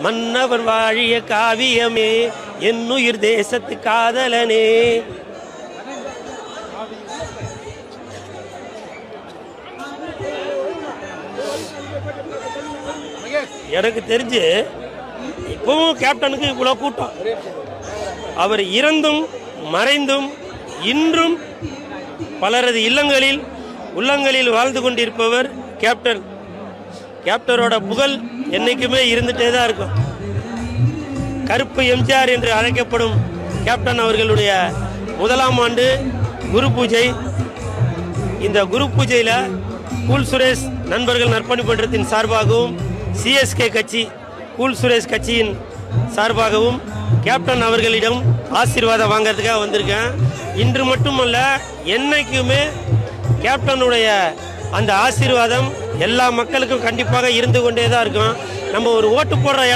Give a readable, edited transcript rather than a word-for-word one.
மன்னவர் வாழிய காவியமே என்னுயிர் தேசத்து காதலனே. எனக்கு தெரிஞ்சு இப்பவும் கேப்டனுக்கு இவ்வளோ கூட்டம். அவர் இறந்தும் மறைந்தும் இன்றும் பலரது உள்ளங்களில் வாழ்ந்து கொண்டிருப்பவர் கேப்டன். கேப்டனோட புகழ் என்னைக்குமே இருந்துட்டே தான் இருக்கும். கருப்பு எம்ஜிஆர் என்று அழைக்கப்படும் கேப்டன் அவர்களுடைய 1ஆம் ஆண்டு குரு பூஜை. இந்த குரு பூஜையில் கூல் சுரேஷ் நண்பர்கள் நற்பணி மன்றத்தின் சார்பாகவும் சிஎஸ்கே கட்சி கூல் சுரேஷ் கட்சியின் சார்பாகவும் கேப்டன் அவர்களிடம் ஆசீர்வாதம் வாங்கிறதுக்காக வந்திருக்கேன். இன்று மட்டுமல்ல, என்னைக்குமே கேப்டனுடைய அந்த ஆசீர்வாதம் எல்லா மக்களுக்கும் கண்டிப்பாக இருந்து கொண்டே தான் இருக்கும். நம்ம ஒரு ஓட்டு போடுற